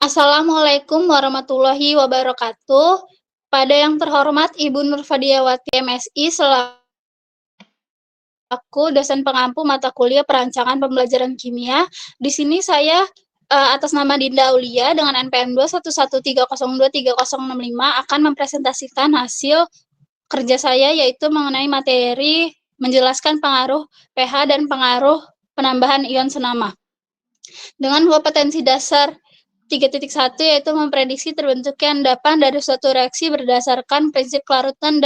Assalamualaikum warahmatullahi wabarakatuh. Pada yang terhormat Ibu Nurfadiawati MSI selaku dosen pengampu mata kuliah perancangan pembelajaran kimia. Di sini saya atas nama Dinda Aulia dengan NPM 21130230065 akan mempresentasikan hasil kerja saya yaitu mengenai materi menjelaskan pengaruh pH dan pengaruh penambahan ion senama. Dengan kompetensi dasar 3.1 yaitu memprediksi terbentuknya endapan dari suatu reaksi berdasarkan prinsip kelarutan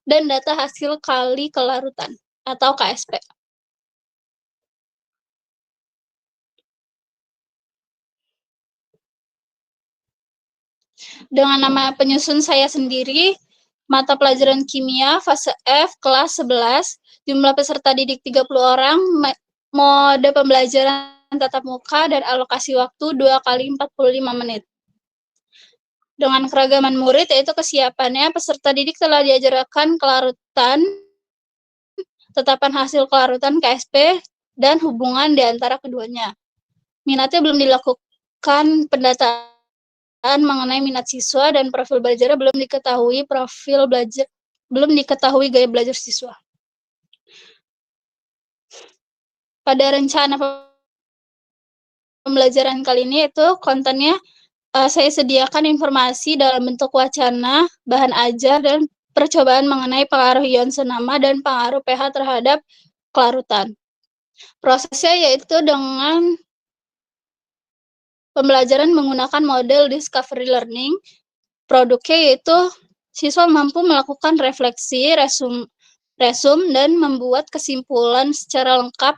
dan data hasil kali kelarutan atau KSP. Dengan nama penyusun saya sendiri, mata pelajaran kimia fase F kelas 11, jumlah peserta didik 30 orang, mode pembelajaran tatap muka dan alokasi waktu 2 kali 45 menit. Dengan keragaman murid, yaitu kesiapannya, peserta didik telah diajarkan kelarutan, tetapan hasil kelarutan KSP, dan hubungan di antara keduanya. Minatnya belum dilakukan pendataan mengenai minat siswa dan profil belajar belum diketahui gaya belajar siswa. Pada rencana pembelajaran kali ini itu kontennya saya sediakan informasi dalam bentuk wacana, bahan ajar, dan percobaan mengenai pengaruh ion senama dan pengaruh pH terhadap kelarutan. Prosesnya yaitu dengan pembelajaran menggunakan model discovery learning. Produknya yaitu siswa mampu melakukan refleksi, resum, dan membuat kesimpulan secara lengkap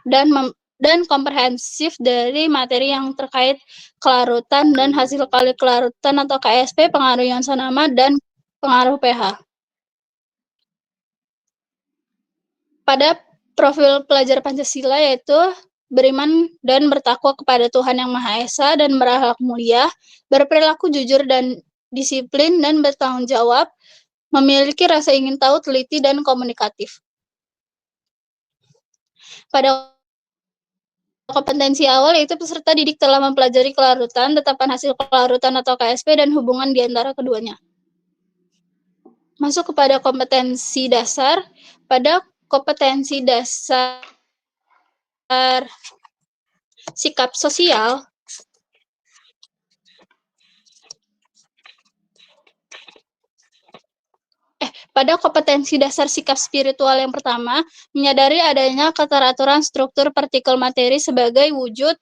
dan komprehensif dari materi yang terkait kelarutan dan hasil kali kelarutan atau KSP, pengaruh ion senama, dan pengaruh pH. Pada profil pelajar Pancasila yaitu beriman dan bertakwa kepada Tuhan Yang Maha Esa dan berakhlak mulia, berperilaku jujur dan disiplin dan bertanggung jawab, memiliki rasa ingin tahu, teliti, dan komunikatif. Pada kompetensi awal yaitu peserta didik telah mempelajari kelarutan, tetapan hasil kelarutan atau KSP, dan hubungan di antara keduanya. Masuk kepada kompetensi dasar. Pada kompetensi dasar sikap sosial, pada kompetensi dasar sikap spiritual yang pertama, menyadari adanya keteraturan struktur partikel materi sebagai wujud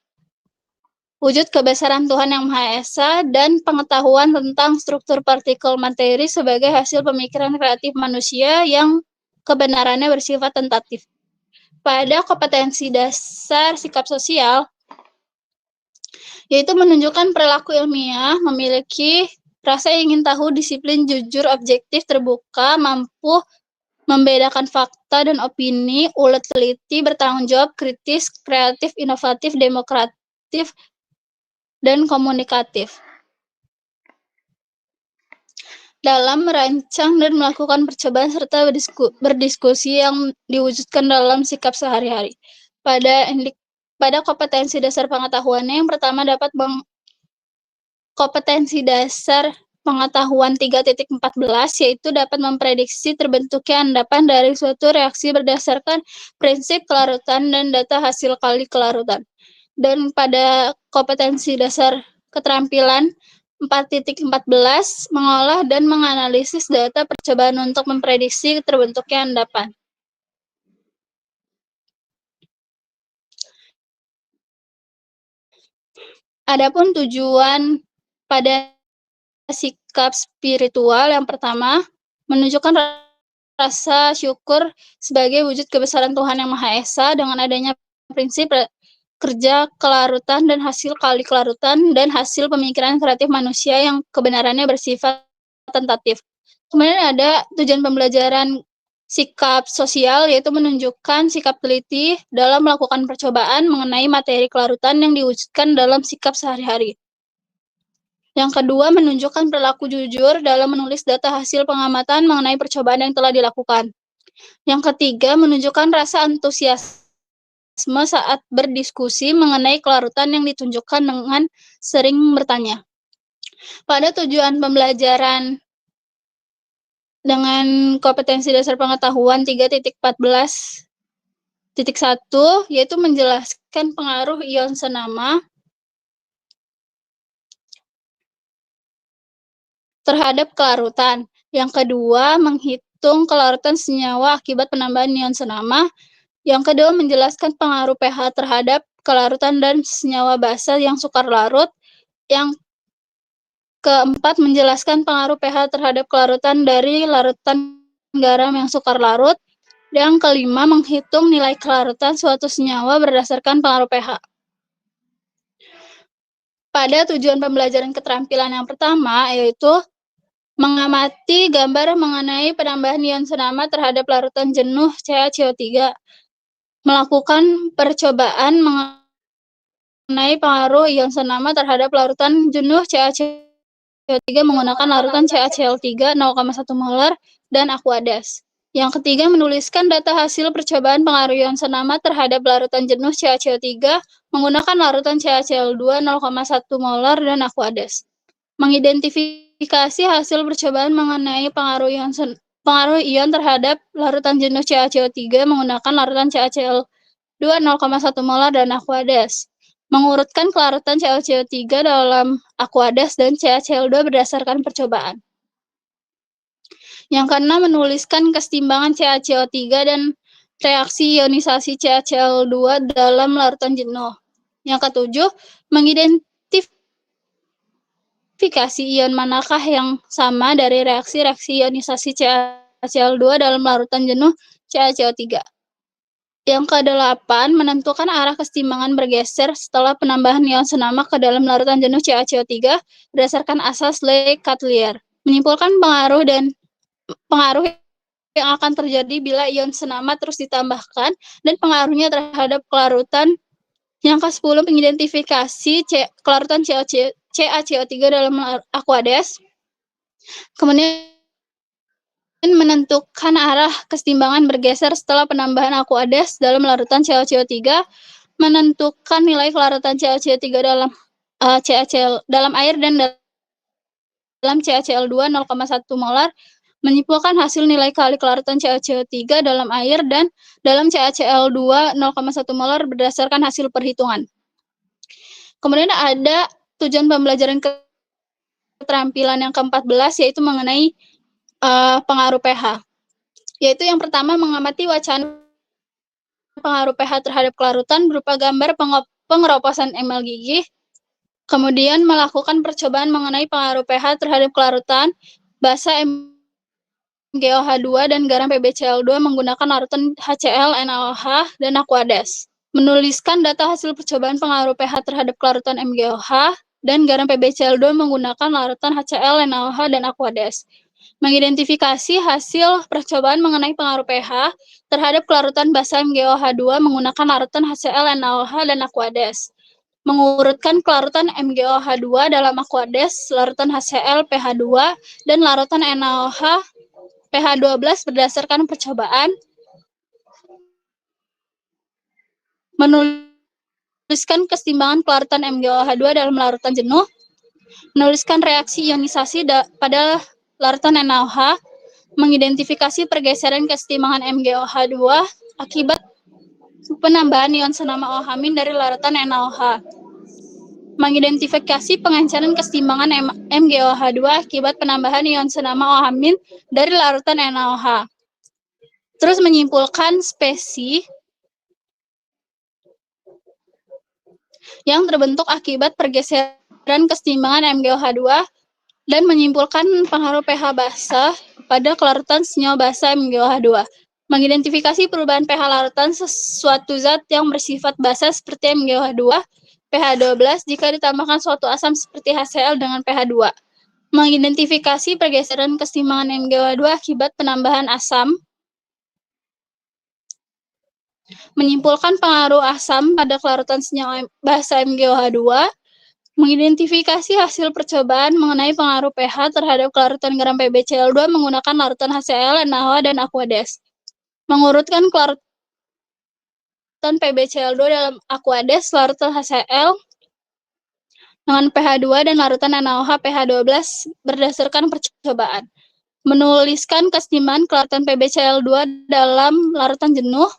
kebesaran Tuhan Yang Maha Esa dan pengetahuan tentang struktur partikel materi sebagai hasil pemikiran kreatif manusia yang kebenarannya bersifat tentatif. Pada kompetensi dasar sikap sosial, yaitu menunjukkan perilaku ilmiah, memiliki rasa ingin tahu, disiplin, jujur, objektif, terbuka, mampu membedakan fakta dan opini, ulet teliti, bertanggung jawab, kritis, kreatif, inovatif, demokratif, dan komunikatif. Dalam merancang dan melakukan percobaan serta berdiskusi yang diwujudkan dalam sikap sehari-hari. Pada kompetensi dasar pengetahuannya, yang pertama dapat kompetensi dasar pengetahuan 3.14 yaitu dapat memprediksi terbentuknya endapan dari suatu reaksi berdasarkan prinsip kelarutan dan data hasil kali kelarutan. Dan pada kompetensi dasar keterampilan 4.14 mengolah dan menganalisis data percobaan untuk memprediksi terbentuknya endapan. Adapun tujuan pada sikap spiritual yang pertama, menunjukkan rasa syukur sebagai wujud kebesaran Tuhan Yang Maha Esa dengan adanya prinsip kerja kelarutan dan hasil kali kelarutan dan hasil pemikiran kreatif manusia yang kebenarannya bersifat tentatif. Kemudian ada tujuan pembelajaran sikap sosial yaitu menunjukkan sikap teliti dalam melakukan percobaan mengenai materi kelarutan yang diwujudkan dalam sikap sehari-hari. Yang kedua, menunjukkan perilaku jujur dalam menulis data hasil pengamatan mengenai percobaan yang telah dilakukan. Yang ketiga, menunjukkan rasa antusias saat berdiskusi mengenai kelarutan yang ditunjukkan dengan sering bertanya. Pada tujuan pembelajaran dengan kompetensi dasar pengetahuan 3.14.1 yaitu menjelaskan pengaruh ion senama terhadap kelarutan. Yang kedua, menghitung kelarutan senyawa akibat penambahan ion senama. Yang kedua, menjelaskan pengaruh pH terhadap kelarutan dan senyawa basa yang sukar larut. Yang keempat, menjelaskan pengaruh pH terhadap kelarutan dari larutan garam yang sukar larut. Yang kelima, menghitung nilai kelarutan suatu senyawa berdasarkan pengaruh pH. Pada tujuan pembelajaran keterampilan yang pertama, yaitu mengamati gambar mengenai penambahan ion senama terhadap larutan jenuh CaCO3. Melakukan percobaan mengenai pengaruh ion senama terhadap larutan jenuh CaCO3 menggunakan larutan CaCl3 0,1 molar dan Aquades. Yang ketiga, menuliskan data hasil percobaan pengaruh ion senama terhadap larutan jenuh CaCO3 menggunakan larutan CaCl2 0,1 molar dan Aquades. Mengidentifikasi hasil percobaan mengenai pengaruh ion terhadap larutan jenuh CaCO3 menggunakan larutan CaCl2 0,1 molar dan Aquades. Mengurutkan kelarutan CaCO3 dalam Aquades dan CaCl2 berdasarkan percobaan. Yang keenam, menuliskan kesetimbangan CaCO3 dan reaksi ionisasi CaCl2 dalam larutan jenuh. Yang ketujuh, mengidentifikasi ion manakah yang sama dari reaksi-reaksi ionisasi CaCl2 dalam larutan jenuh CaCO3. Yang kedelapan, menentukan arah kesetimbangan bergeser setelah penambahan ion senama ke dalam larutan jenuh CaCO3 berdasarkan asas Le-Chatelier. Menyimpulkan pengaruh yang akan terjadi bila ion senama terus ditambahkan dan pengaruhnya terhadap kelarutan. Yang ke-10, mengidentifikasi kelarutan CaCO3 dalam Aquades. Kemudian menentukan arah kesetimbangan bergeser setelah penambahan Aquades dalam larutan CaCO3, menentukan nilai kelarutan CaCO3 dalam air dan dalam CaCl2 0,1 molar, menyimpulkan hasil nilai kali kelarutan CaCO3 dalam air dan dalam CaCl2 0,1 molar berdasarkan hasil perhitungan. Kemudian ada tujuan pembelajaran keterampilan yang ke-14, yaitu mengenai pengaruh pH. Yaitu yang pertama, mengamati wacana pengaruh pH terhadap kelarutan berupa gambar pengeroposan emel gigi. Kemudian melakukan percobaan mengenai pengaruh pH terhadap kelarutan basa MgOH2 dan garam PbCl2 menggunakan larutan HCl, NaOH, dan Aquades. Menuliskan data hasil percobaan pengaruh pH terhadap kelarutan MgOH dan garam PbCl2 menggunakan larutan HCl, NaOH, dan Aquades. Mengidentifikasi hasil percobaan mengenai pengaruh pH terhadap kelarutan basa MgOH2 menggunakan larutan HCl, NaOH, dan Aquades. Mengurutkan kelarutan MgOH2 dalam Aquades, larutan HCl pH 2, dan larutan NaOH pH 12 berdasarkan percobaan. Menuliskan kesetimbangan kelarutan MgOH2 dalam larutan jenuh. Menuliskan reaksi ionisasi pada larutan NaOH. Mengidentifikasi pergeseran kesetimbangan MgOH2 akibat penambahan ion senama OH- dari larutan NaOH. Mengidentifikasi pengenceran kesetimbangan MgOH2 akibat penambahan ion senama OH- dari larutan NaOH. Terus menyimpulkan spesi yang terbentuk akibat pergeseran kesetimbangan MgOH2 dan menyimpulkan pengaruh pH basa pada kelarutan senyawa basa MgOH2. Mengidentifikasi perubahan pH larutan sesuatu zat yang bersifat basa seperti MgOH2 pH 12 jika ditambahkan suatu asam seperti HCl dengan pH 2. Mengidentifikasi pergeseran kesetimbangan MgOH2 akibat penambahan asam. Menyimpulkan pengaruh asam pada kelarutan senyawa basa MgOH2. Mengidentifikasi hasil percobaan mengenai pengaruh pH terhadap kelarutan garam PbCl2 menggunakan larutan HCl, NaOH, dan Aquades. Mengurutkan kelarutan larutan PbCl2 dalam Aquades, larutan HCl dengan pH 2 dan larutan NaOH pH 12 berdasarkan percobaan. Menuliskan keseimbangan kelarutan PbCl2 dalam larutan jenuh,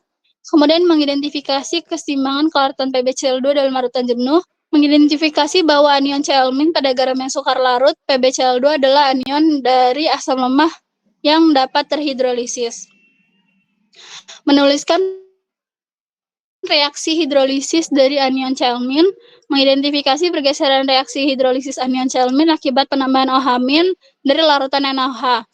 kemudian mengidentifikasi keseimbangan kelarutan PbCl2 dalam larutan jenuh, mengidentifikasi bahwa anion Cl- pada garam yang sukar larut, PbCl2 adalah anion dari asam lemah yang dapat terhidrolisis. Menuliskan reaksi hidrolisis dari anion Cl-, mengidentifikasi pergeseran reaksi hidrolisis anion Cl- akibat penambahan OH- dari larutan NaOH.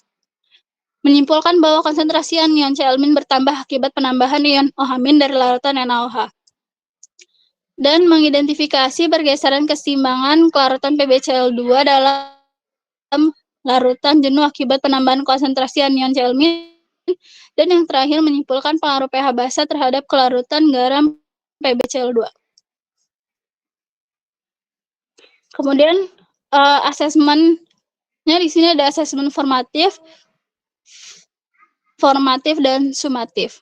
Menyimpulkan bahwa konsentrasi anion Cl- bertambah akibat penambahan ion OH- dari larutan NaOH. Dan mengidentifikasi pergeseran keseimbangan kelarutan PbCl2 dalam larutan jenuh akibat penambahan konsentrasi anion Cl-. Dan yang terakhir menyimpulkan pengaruh pH basa terhadap kelarutan garam PbCl2. Kemudian asesmennya di sini ada asesmen formatif, dan sumatif.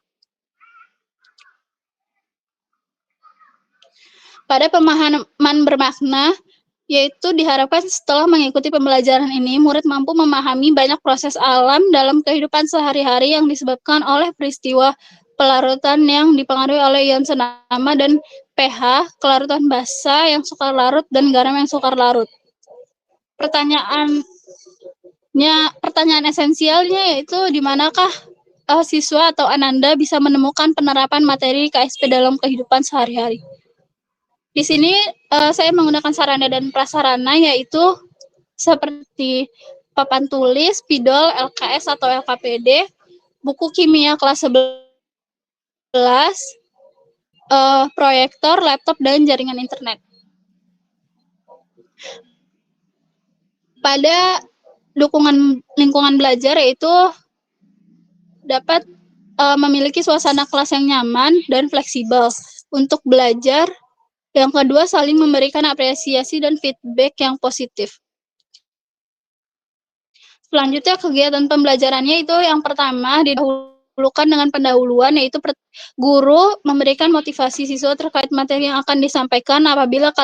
Pada pemahaman bermakna, yaitu diharapkan setelah mengikuti pembelajaran ini, murid mampu memahami banyak proses alam dalam kehidupan sehari-hari yang disebabkan oleh peristiwa pelarutan yang dipengaruhi oleh ion senama dan pH, kelarutan basa yang sukar larut, dan garam yang sukar larut. Pertanyaan esensialnya yaitu di manakah siswa atau Ananda bisa menemukan penerapan materi KSP dalam kehidupan sehari-hari. Di sini saya menggunakan sarana dan prasarana yaitu seperti papan tulis, spidol, LKS atau LKPD, buku kimia kelas 11, proyektor, laptop, dan jaringan internet. Pada dukungan lingkungan belajar yaitu dapat memiliki suasana kelas yang nyaman dan fleksibel untuk belajar. Yang kedua, saling memberikan apresiasi dan feedback yang positif. Selanjutnya, kegiatan pembelajarannya itu yang pertama didahulukan dengan pendahuluan, yaitu guru memberikan motivasi siswa terkait materi yang akan disampaikan. Apabila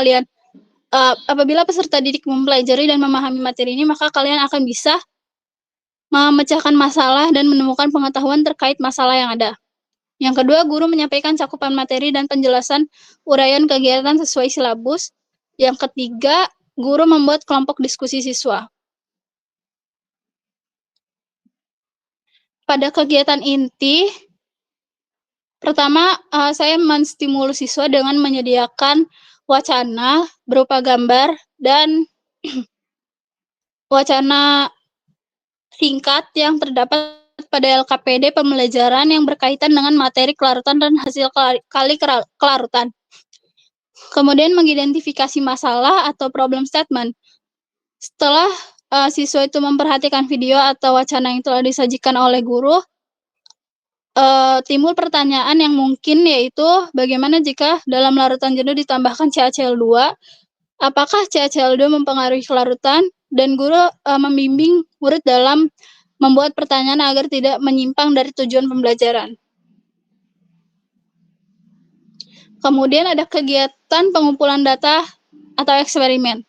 peserta didik mempelajari dan memahami materi ini, maka kalian akan bisa memecahkan masalah dan menemukan pengetahuan terkait masalah yang ada. Yang kedua, guru menyampaikan cakupan materi dan penjelasan uraian kegiatan sesuai silabus. Yang ketiga, guru membuat kelompok diskusi siswa. Pada kegiatan inti, pertama, saya menstimulus siswa dengan menyediakan wacana berupa gambar dan wacana singkat yang terdapat pada LKPD pembelajaran yang berkaitan dengan materi kelarutan dan hasil kali kelarutan. Kemudian mengidentifikasi masalah atau problem statement. Setelah siswa itu memperhatikan video atau wacana yang telah disajikan oleh guru, timbul pertanyaan yang mungkin yaitu bagaimana jika dalam larutan jenuh ditambahkan CaCl2? Apakah CaCl2 mempengaruhi kelarutan? Dan guru membimbing murid dalam membuat pertanyaan agar tidak menyimpang dari tujuan pembelajaran. Kemudian ada kegiatan pengumpulan data atau eksperimen.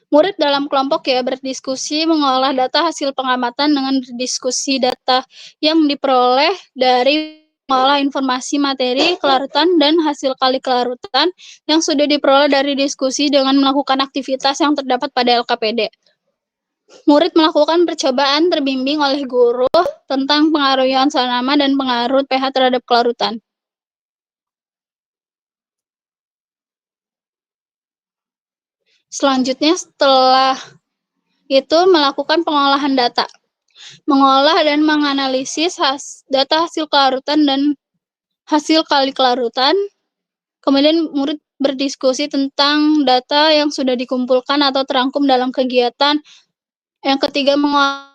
Murid dalam kelompok berdiskusi mengolah data hasil pengamatan dengan berdiskusi data yang diperoleh dari mengolah informasi materi kelarutan dan hasil kali kelarutan yang sudah diperoleh dari diskusi dengan melakukan aktivitas yang terdapat pada LKPD. Murid melakukan percobaan terbimbing oleh guru tentang pengaruh ion senama dan pengaruh pH terhadap kelarutan. Selanjutnya, setelah itu melakukan pengolahan data. Mengolah dan menganalisis data hasil kelarutan dan hasil kali kelarutan. Kemudian murid berdiskusi tentang data yang sudah dikumpulkan atau terangkum dalam kegiatan. Yang ketiga, mengolah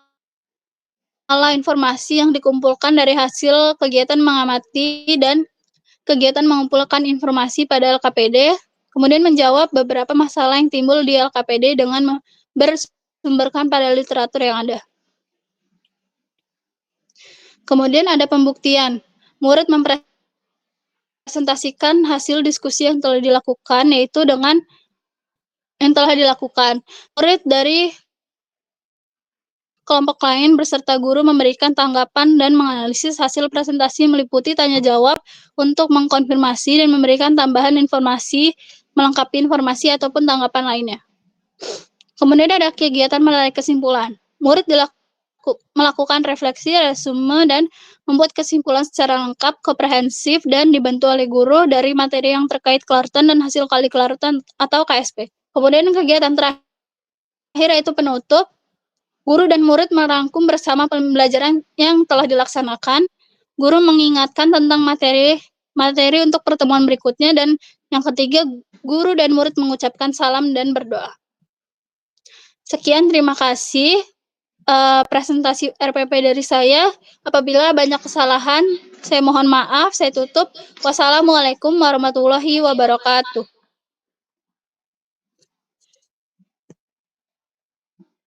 informasi yang dikumpulkan dari hasil kegiatan mengamati dan kegiatan mengumpulkan informasi pada LKPD. Kemudian menjawab beberapa masalah yang timbul di LKPD dengan bersumberkan pada literatur yang ada. Kemudian ada pembuktian. murid mempresentasikan hasil diskusi yang telah dilakukan, yaitu dengan murid dari kelompok lain beserta guru memberikan tanggapan dan menganalisis hasil presentasi meliputi tanya jawab untuk mengkonfirmasi dan memberikan tambahan informasi, melengkapi informasi ataupun tanggapan lainnya. Kemudian ada kegiatan menarik kesimpulan. Murid melakukan refleksi, resume, dan membuat kesimpulan secara lengkap, komprehensif, dan dibantu oleh guru dari materi yang terkait Clarton dan hasil kali Clarton atau KSP. Kemudian kegiatan terakhir yaitu penutup. Guru dan murid merangkum bersama pembelajaran yang telah dilaksanakan. Guru mengingatkan tentang materi untuk pertemuan berikutnya, dan yang ketiga, guru dan murid mengucapkan salam dan berdoa. Sekian, terima kasih presentasi RPP dari saya. Apabila banyak kesalahan, saya mohon maaf, saya tutup. Wassalamualaikum warahmatullahi wabarakatuh.